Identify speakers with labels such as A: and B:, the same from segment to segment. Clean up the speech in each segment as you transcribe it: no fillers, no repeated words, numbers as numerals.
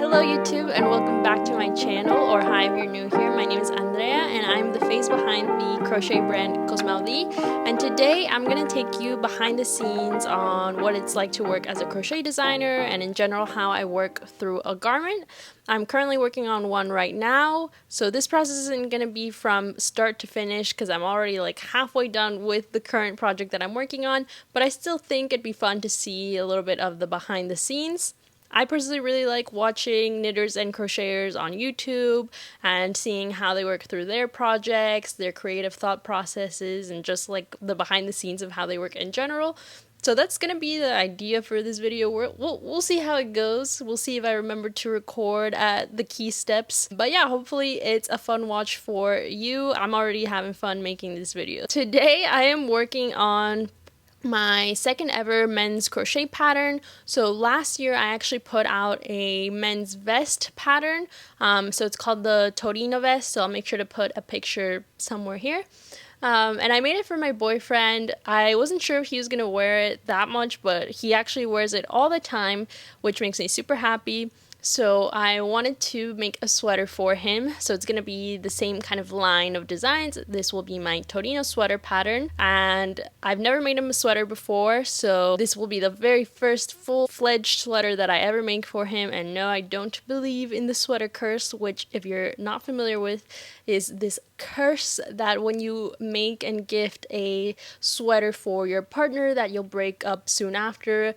A: Hello YouTube and welcome back to my channel, or hi if you're new here. My name is Andrea and I'm the face behind the crochet brand COSMAUDÍ, and today I'm going to take you behind the scenes on what it's like to work as a crochet designer and in general how I work through a garment. I'm currently working on one right now, so this process isn't going to be from start to finish because I'm already like halfway done with the current project that I'm working on, but I still think it'd be fun to see a little bit of the behind the scenes. I personally really like watching knitters and crocheters on YouTube and seeing how they work through their projects, their creative thought processes, and just like the behind the scenes of how they work in general. So that's going to be the idea for this video. We'll see how it goes. We'll see if I remember to record at the key steps. But yeah, hopefully it's a fun watch for you. I'm already having fun making this video. Today I am working on my second ever men's crochet pattern. So last year I actually put out a men's vest pattern. So it's called the Torino vest. So I'll make sure to put a picture somewhere here. And I made it for my boyfriend. I wasn't sure if he was gonna wear it that much, but he actually wears it all the time, which makes me super happy. So I wanted to make a sweater for him. So it's going to be the same kind of line of designs. This will be my Torino Sweater pattern. And I've never made him a sweater before. So this will be the very first full-fledged sweater that I ever make for him. And no, I don't believe in the sweater curse, which if you're not familiar with, is this curse that when you make and gift a sweater for your partner that you'll break up soon after.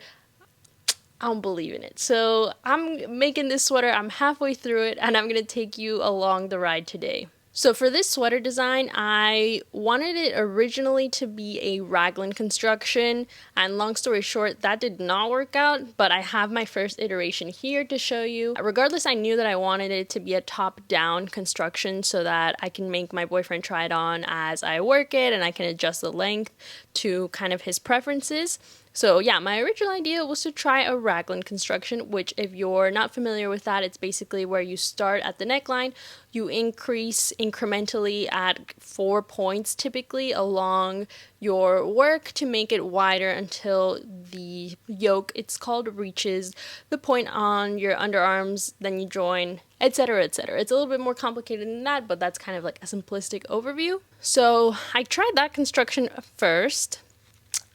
A: I don't believe in it. So I'm making this sweater, I'm halfway through it, and I'm going to take you along the ride today. So for this sweater design, I wanted it originally to be a raglan construction, and long story short, that did not work out, but I have my first iteration here to show you. Regardless, I knew that I wanted it to be a top-down construction so that I can make my boyfriend try it on as I work it, and I can adjust the length to kind of his preferences. So yeah, my original idea was to try a raglan construction, which if you're not familiar with that, it's basically where you start at the neckline, you increase incrementally at 4 points typically along your work to make it wider until the yoke, it's called, reaches the point on your underarms, then you join, etc, etc. It's a little bit more complicated than that, but that's kind of like a simplistic overview. So I tried that construction first.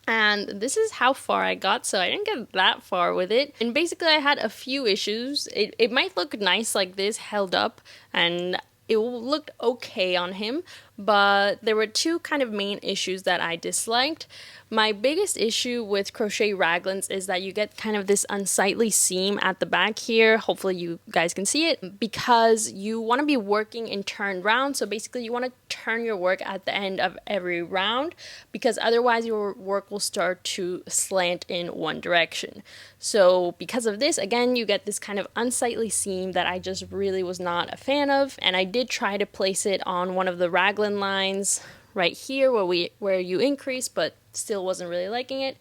A: And this is how far I got, so I didn't get that far with it. And basically I had a few issues. It might look nice like this, held up, and it looked okay on him, but there were two kind of main issues that I disliked. My biggest issue with crochet raglans is that you get kind of this unsightly seam at the back here. Hopefully you guys can see it, because you want to be working in turned round. So basically you want to turn your work at the end of every round, because otherwise your work will start to slant in one direction. So because of this, again, you get this kind of unsightly seam that I just really was not a fan of. And I did try to place it on one of the raglan lines right here where you increase, but still wasn't really liking it.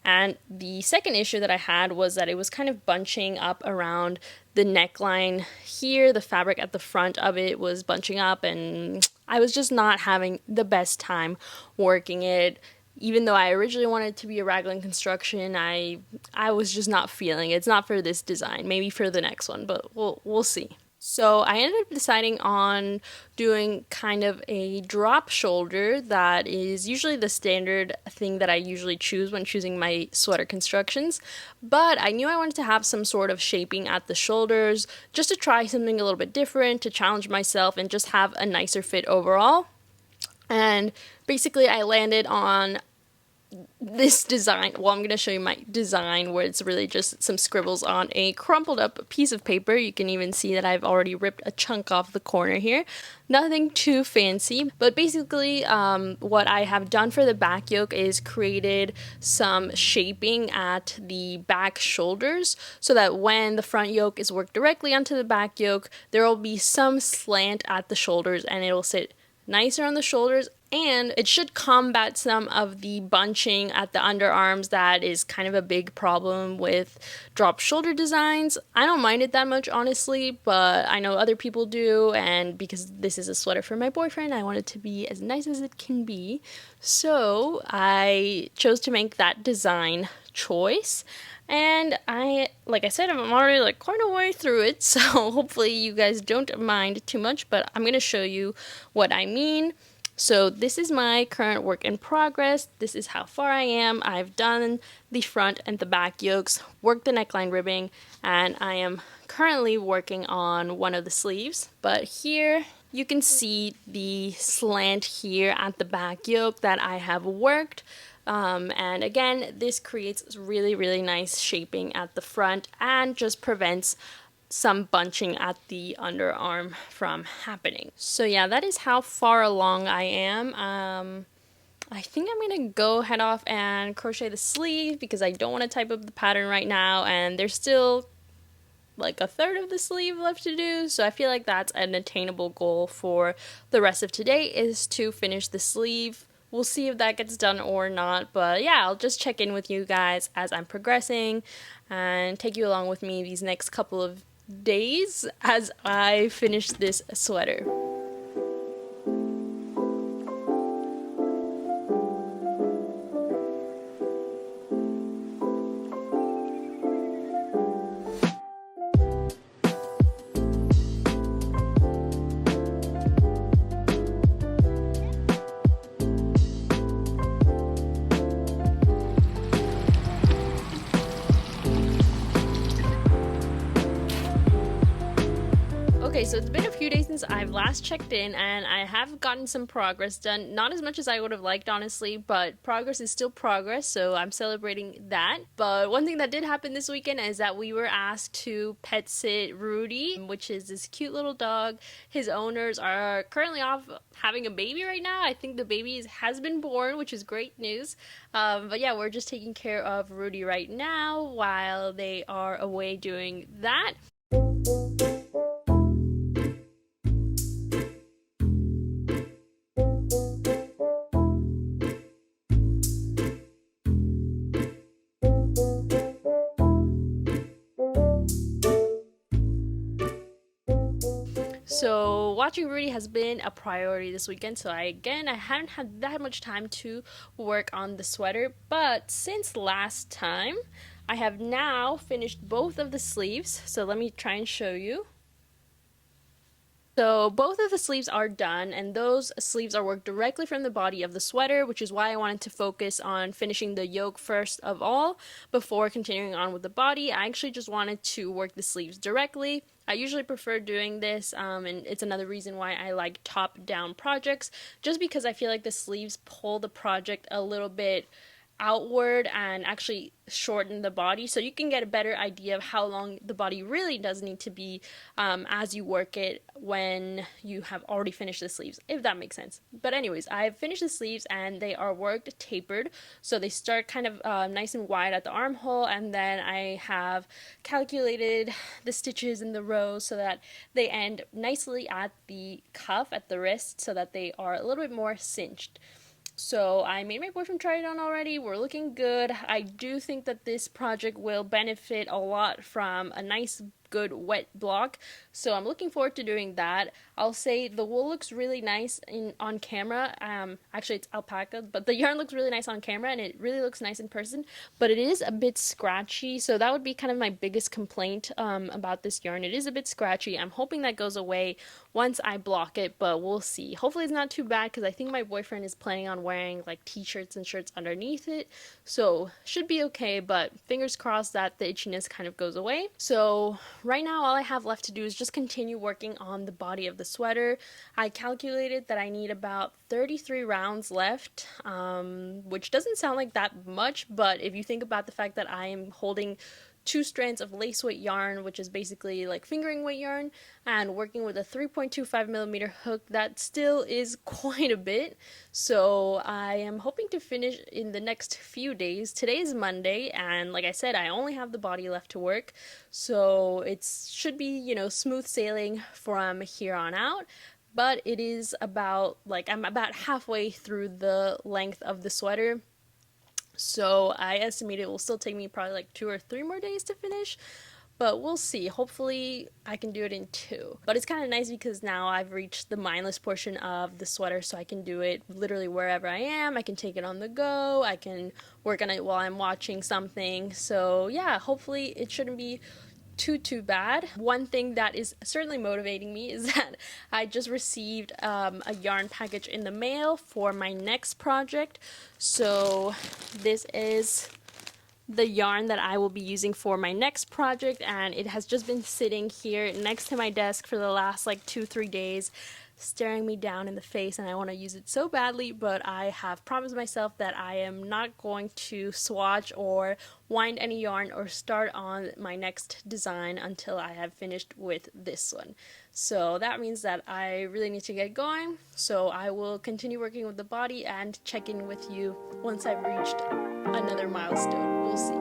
A: And the second issue that I had was that it was kind of bunching up around the neckline here. The fabric at the front of it was bunching up, and I was just not having the best time working it. Even though I originally wanted it to be a raglan construction, I was just not feeling it. It's not for this design, maybe for the next one, but we'll see. So I ended up deciding on doing kind of a drop shoulder that is usually the standard thing that I usually choose when choosing my sweater constructions. But I knew I wanted to have some sort of shaping at the shoulders just to try something a little bit different, to challenge myself and just have a nicer fit overall. And basically I landed on this design. Well, I'm going to show you my design where it's really just some scribbles on a crumpled up piece of paper. You can even see that I've already ripped a chunk off the corner here. Nothing too fancy, but basically what I have done for the back yoke is created some shaping at the back shoulders so that when the front yoke is worked directly onto the back yoke, there will be some slant at the shoulders and it will sit nicer on the shoulders, and it should combat some of the bunching at the underarms that is kind of a big problem with drop shoulder designs. I don't mind it that much, honestly, but I know other people do, and because this is a sweater for my boyfriend, I want it to be as nice as it can be. So I chose to make that design choice. And like I said, I'm already like quite a way through it, so hopefully you guys don't mind too much, but I'm gonna show you what I mean. So this is my current work in progress. This is how far I am. I've done the front and the back yokes, worked the neckline ribbing, and I am currently working on one of the sleeves. But here you can see the slant here at the back yoke that I have worked. And again, this creates really nice shaping at the front and just prevents some bunching at the underarm from happening. So yeah, that is how far along I am. I think I'm gonna go head off and crochet the sleeve because I don't want to type up the pattern right now, and there's still like a third of the sleeve left to do, so I feel like that's an attainable goal for the rest of today, is to finish the sleeve. We'll see if that gets done or not, but yeah, I'll just check in with you guys as I'm progressing and take you along with me these next couple of days as I finish this sweater. Okay, so it's been a few days since I've last checked in, and I have gotten some progress done. Not as much as I would have liked, honestly, but progress is still progress, so I'm celebrating that. But one thing that did happen this weekend is that we were asked to pet sit Rudy, which is this cute little dog. His owners are currently off having a baby right now. I think the baby has been born, which is great news. But yeah, we're just taking care of Rudy right now while they are away doing that. So watching Rudy has been a priority this weekend, so I hadn't had that much time to work on the sweater, but since last time I have now finished both of the sleeves. So let me try and show you. So both of the sleeves are done, and those sleeves are worked directly from the body of the sweater, which is why I wanted to focus on finishing the yoke first of all before continuing on with the body. I actually just wanted to work the sleeves directly. I usually prefer doing this, and it's another reason why I like top-down projects, just because I feel like the sleeves pull the project a little bit outward and actually shorten the body, so you can get a better idea of how long the body really does need to be as you work it when you have already finished the sleeves, if that makes sense. But anyways, I've finished the sleeves and they are worked tapered, so they start kind of nice and wide at the armhole, and then I have calculated the stitches in the rows so that they end nicely at the cuff at the wrist, so that they are a little bit more cinched. So I made my boyfriend try it on already. We're looking good. I do think that this project will benefit a lot from a nice good wet block, so I'm looking forward to doing that. I'll say the wool looks really nice on camera. Actually it's alpaca, but the yarn looks really nice on camera and it really looks nice in person, but it is a bit scratchy, so that would be kind of my biggest complaint about this yarn. It is a bit scratchy. I'm hoping that goes away once I block it, but we'll see. Hopefully it's not too bad, because I think my boyfriend is planning on wearing like t-shirts and shirts underneath it, so should be okay, but fingers crossed that the itchiness kind of goes away. So right now all I have left to do is just continue working on the body of the sweater. I calculated that I need about 33 rounds left, which doesn't sound like that much, but if you think about the fact that I am holding 2 strands of lace weight yarn, which is basically like fingering weight yarn, and working with a 3.25mm hook, that still is quite a bit. So I am hoping to finish in the next few days. Today is Monday, and like I said, I only have the body left to work, so it should be, you know, smooth sailing from here on out. But it is about, like, I'm about halfway through the length of the sweater, so I estimate it will still take me probably like 2 or 3 more days to finish. but we'll see. Hopefully I can do it in 2. But it's kind of nice because now I've reached the mindless portion of the sweater, so I can do it literally wherever I am. I can take it on the go. I can work on it while I'm watching something. So yeah, hopefully it shouldn't be too bad. One thing that is certainly motivating me is that I just received a yarn package in the mail for my next project. So this is the yarn that I will be using for my next project, and it has just been sitting here next to my desk for the last like 2-3 days, staring me down in the face, and I want to use it so badly, but I have promised myself that I am not going to swatch or wind any yarn or start on my next design until I have finished with this one. So that means that I really need to get going, so I will continue working with the body and check in with you once I've reached another milestone. We'll see.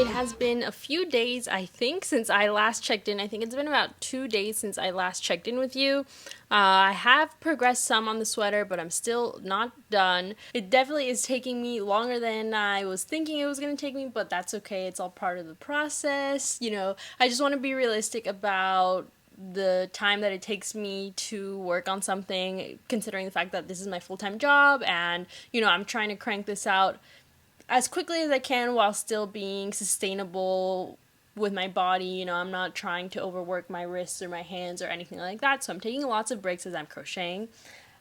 A: Has been a few days, I think, since I last checked in. I think it's been about 2 days since I last checked in with you. I have progressed some on the sweater, but I'm still not done. It definitely is taking me longer than I was thinking it was going to take me, but that's okay. It's all part of the process. You know, I just want to be realistic about the time that it takes me to work on something, considering the fact that this is my full-time job, and, you know, I'm trying to crank this out as quickly as I can while still being sustainable with my body. You know, I'm not trying to overwork my wrists or my hands or anything like that, so I'm taking lots of breaks as I'm crocheting.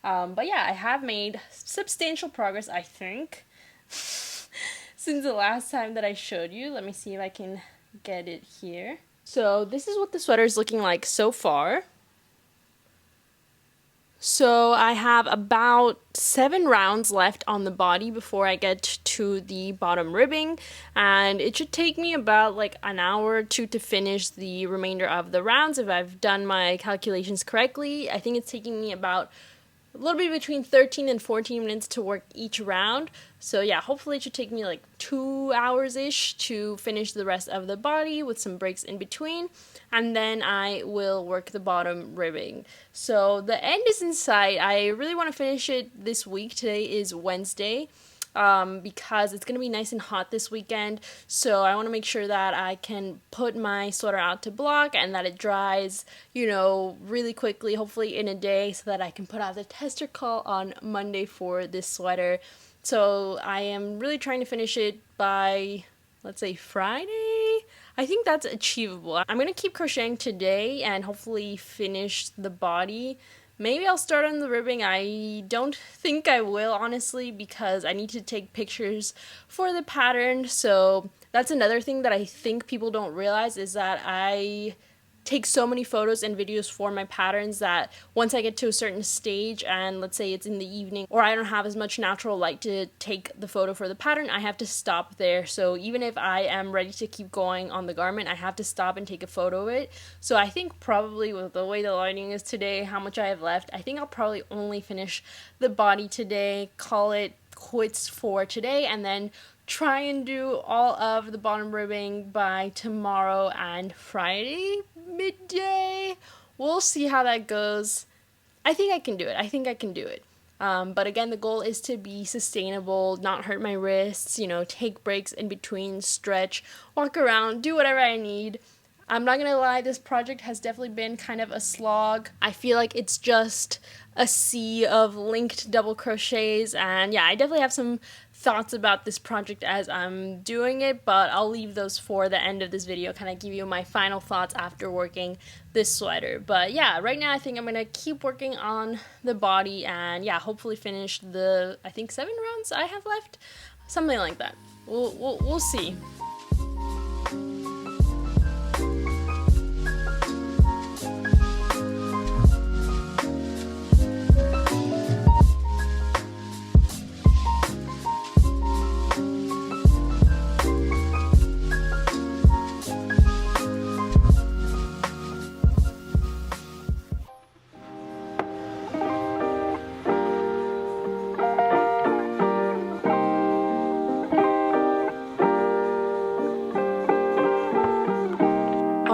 A: But yeah, I have made substantial progress, I think, since the last time that I showed you. Let me see if I can get it here. So this is what the sweater is looking like so far. So I have about 7 rounds left on the body before I get to the bottom ribbing, and it should take me about like an hour or 2 to finish the remainder of the rounds if I've done my calculations correctly. I think it's taking me about a little bit between 13 and 14 minutes to work each round. So yeah, hopefully it should take me like 2 hours-ish to finish the rest of the body with some breaks in between, and then I will work the bottom ribbing. So the end is in sight. I really want to finish it this week. Today is Wednesday. Because it's going to be nice and hot this weekend, so I want to make sure that I can put my sweater out to block and that it dries, you know, really quickly, hopefully in a day, so that I can put out the tester call on Monday for this sweater. So I am really trying to finish it by, let's say, Friday. I think that's achievable. I'm going to keep crocheting today and hopefully finish the body. Maybe I'll start on the ribbing. I don't think I will, honestly, because I need to take pictures for the pattern. So that's another thing that I think people don't realize, is that I take so many photos and videos for my patterns that once I get to a certain stage, and let's say it's in the evening, or I don't have as much natural light to take the photo for the pattern, I have to stop there. So even if I am ready to keep going on the garment, I have to stop and take a photo of it. So I think probably with the way the lighting is today, how much I have left, I think I'll probably only finish the body today, call it quits for today, and then try and do all of the bottom ribbing by tomorrow and Friday midday. We'll see how that goes. I think I can do it. But again, the goal is to be sustainable, not hurt my wrists, you know, take breaks in between, stretch, walk around, do whatever I need. I'm not gonna lie, this project has definitely been kind of a slog. I feel like it's just a sea of linked double crochets, and yeah, I definitely have some thoughts about this project as I'm doing it, but I'll leave those for the end of this video, kind of give you my final thoughts after working this sweater. But yeah, right now I think I'm gonna keep working on the body and yeah, hopefully finish the, I think 7 rounds I have left, something like that. We'll see.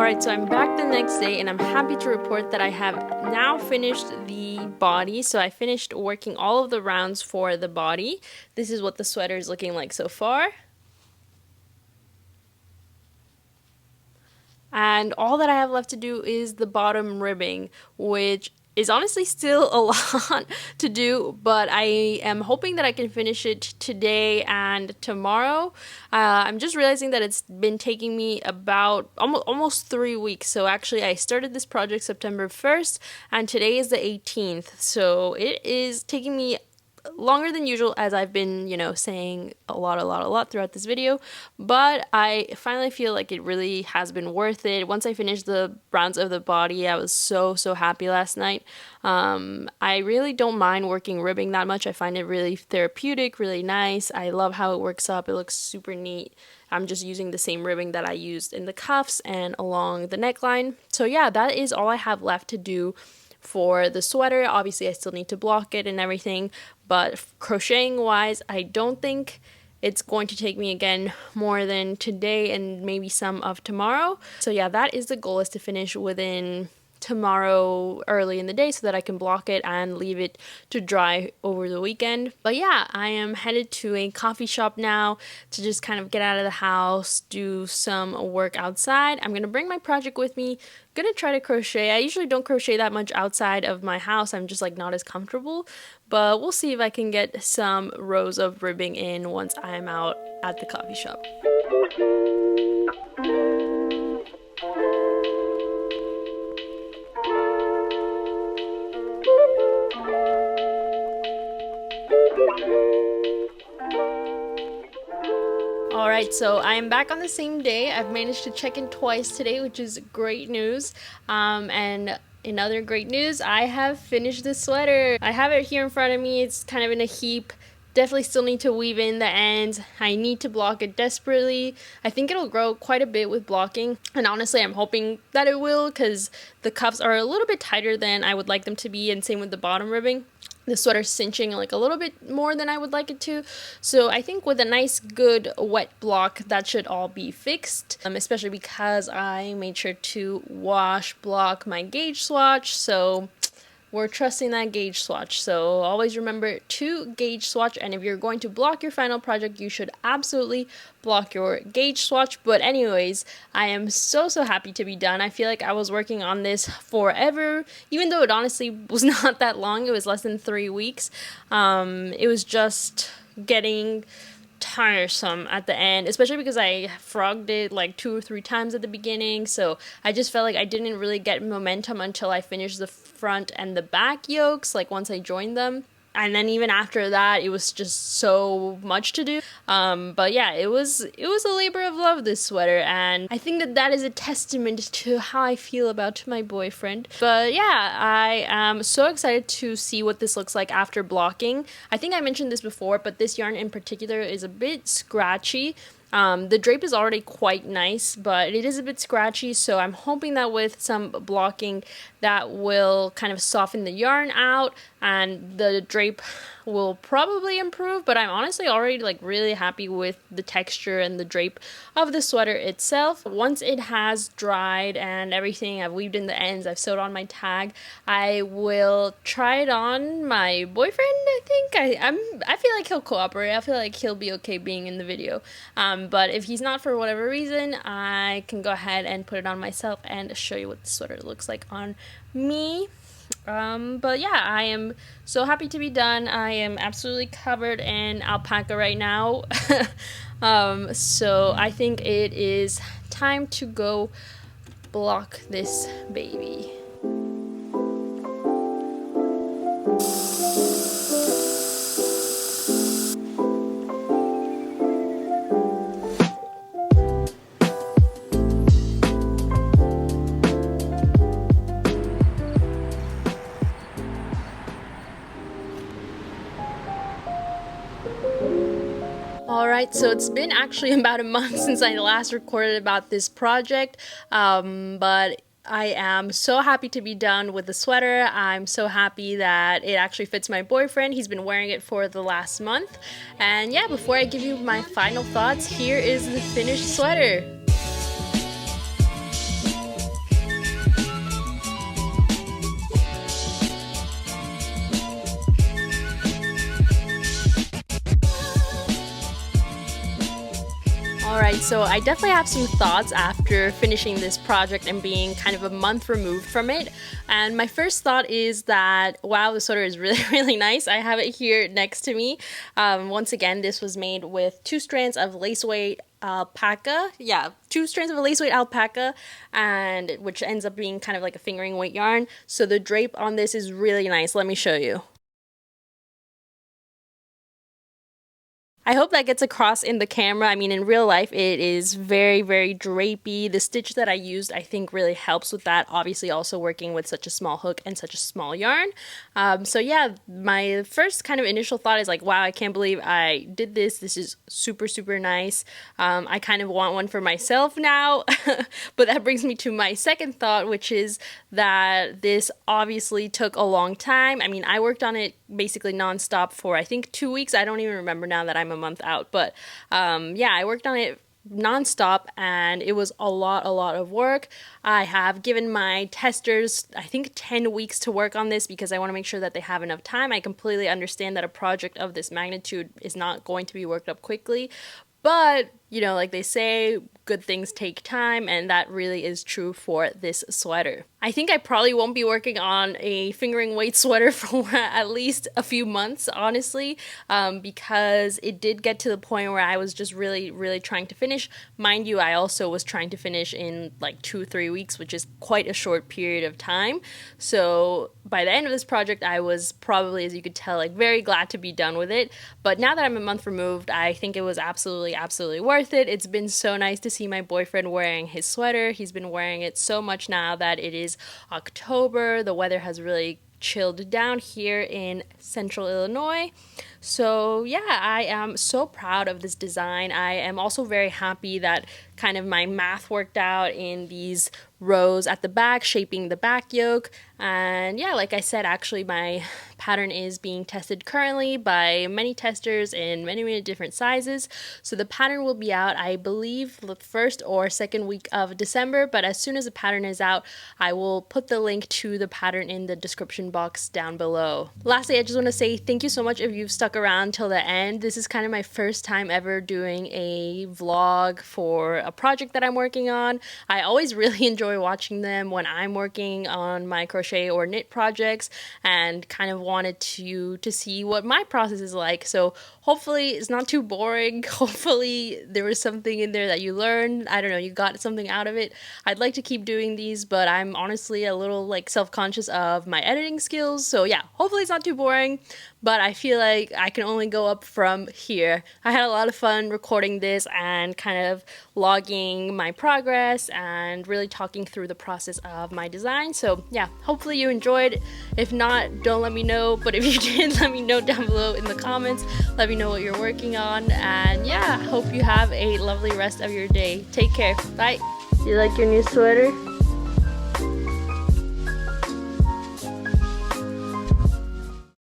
A: Alright, so I'm back the next day and I'm happy to report that I have now finished the body. So I finished working all of the rounds for the body. This is what the sweater is looking like so far. And all that I have left to do is the bottom ribbing, which is honestly still a lot to do, but I am hoping that I can finish it today and tomorrow. I'm just realizing that it's been taking me about almost 3 weeks. So actually I started this project September 1st and today is the 18th. So it is taking me longer than usual, as I've been, saying a lot throughout this video, but I finally feel like it really has been worth it. Once I finished the rounds of the body, I was so happy last night. I really don't mind working ribbing that much. I find it really therapeutic, really nice. I love how it works up. It looks super neat. I'm just using the same ribbing that I used in the cuffs and along the neckline. So yeah, that is all I have left to do for the sweater. Obviously I still need to block it and everything, but crocheting wise, I don't think it's going to take me again more than today and maybe some of tomorrow. So yeah, that is the goal, is to finish within tomorrow early in the day so that I can block it and leave it to dry over the weekend. But yeah, I am headed to a coffee shop now to just kind of get out of the house, do some work outside. I'm gonna bring my project with me, gonna try to crochet. I usually don't crochet that much outside of my house. I'm just like not as comfortable, but we'll see if I can get some rows of ribbing in once I'm out at the coffee shop. Alright, so I am back on the same day. I've managed to check in twice today, which is great news. And in other great news, I have finished the sweater. I have it here in front of me. It's kind of in a heap. Definitely still need to weave in the ends. I need to block it desperately. I think it'll grow quite a bit with blocking. And honestly, I'm hoping that it will, because the cuffs are a little bit tighter than I would like them to be, and same with the bottom ribbing. The sweater's cinching like a little bit more than I would like it to. So I think with a nice good wet block, that should all be fixed, especially because I made sure to wash block my gauge swatch. So we're trusting that gauge swatch. So always remember to gauge swatch, and if you're going to block your final project, you should absolutely block your gauge swatch. But anyways, I am so happy to be done. I feel like I was working on this forever, even though it honestly was not that long. It was less than 3 weeks. It was just getting tiresome at the end, especially because I frogged it like 2 or 3 times at the beginning. So I just felt like I didn't really get momentum until I finished the front and the back yokes, like once I joined them. And then even after that, it was just so much to do. But yeah, it was a labor of love, this sweater, and I think that is a testament to how I feel about my boyfriend. But yeah, I am so excited to see what this looks like after blocking. I think I mentioned this before, but this yarn in particular is a bit scratchy. The drape is already quite nice, but it is a bit scratchy, so I'm hoping that with some blocking that will kind of soften the yarn out and the drape will probably improve. But I'm honestly already like really happy with the texture and the drape of the sweater itself. Once it has dried and everything, I've weaved in the ends, I've sewed on my tag, I will try it on my boyfriend. I think I feel like he'll cooperate. I feel like he'll be okay being in the video. But if he's not for whatever reason, I can go ahead and put it on myself and show you what the sweater looks like on me. But yeah, I am so happy to be done. I am absolutely covered in alpaca right now. So I think it is time to go block this baby. Alright, so it's been actually about a month since I last recorded about this project, but I am so happy to be done with the sweater. I'm so happy that it actually fits my boyfriend. He's been wearing it for the last month. And yeah, before I give you my final thoughts, here is the finished sweater. Alright, so I definitely have some thoughts after finishing this project and being kind of a month removed from it. And my first thought is that, wow, the sweater is really, really nice. I have it here next to me. Once again, this was made with 2 strands of lace weight alpaca. Yeah, 2 strands of lace weight alpaca, and which ends up being kind of like a fingering weight yarn. So the drape on this is really nice. Let me show you. I hope that gets across in the camera. I mean, in real life, it is very, very drapey. The stitch that I used, I think, really helps with that. Obviously, also working with such a small hook and such a small yarn. So yeah, my first kind of initial thought is like, wow, I can't believe I did this. This is super, super nice. I kind of want one for myself now. But that brings me to my second thought, which is that this obviously took a long time. I mean, I worked on it basically nonstop for, I think, 2 weeks. I don't even remember now that I'm a month out, but yeah, I worked on it nonstop and it was a lot of work. I have given my testers, I think, 10 weeks to work on this because I want to make sure that they have enough time. I completely understand that a project of this magnitude is not going to be worked up quickly, but you know, like they say, good things take time, and that really is true for this sweater. I think I probably won't be working on a fingering weight sweater for at least a few months, honestly, because it did get to the point where I was just really trying to finish. Mind you, I also was trying to finish in like 2-3 weeks, which is quite a short period of time. So by the end of this project, I was probably, as you could tell, like very glad to be done with it. But now that I'm a month removed, I think it was absolutely worth it. It's been so nice to see my boyfriend wearing his sweater. He's been wearing it so much now that it is October. The weather has really chilled down here in central Illinois. So yeah, I am so proud of this design. I am also very happy that kind of my math worked out in these rows at the back, shaping the back yoke. And yeah, like I said, actually my pattern is being tested currently by many testers in many different sizes. So the pattern will be out, I believe, the first or second week of December. But as soon as the pattern is out, I will put the link to the pattern in the description box down below. Lastly, I just want to say thank you so much if you've stuck around till the end. This is kind of my first time ever doing a vlog for a project that I'm working on. I always really enjoy watching them when I'm working on my crochet or knit projects, and kind of wanted to see what my process is like. So hopefully it's not too boring. Hopefully there was something in there that you learned. I don't know, you got something out of it. I'd like to keep doing these, but I'm honestly a little like self-conscious of my editing skills. So yeah, hopefully it's not too boring, but I feel like I can only go up from here. I had a lot of fun recording this and kind of logging my progress and really talking through the process of my design. So yeah, hopefully you enjoyed. If not, don't let me know, but if you did, let me know down below in the comments. Let me know what you're working on, and yeah, hope you have a lovely rest of your day. Take care. Bye. You like your new sweater?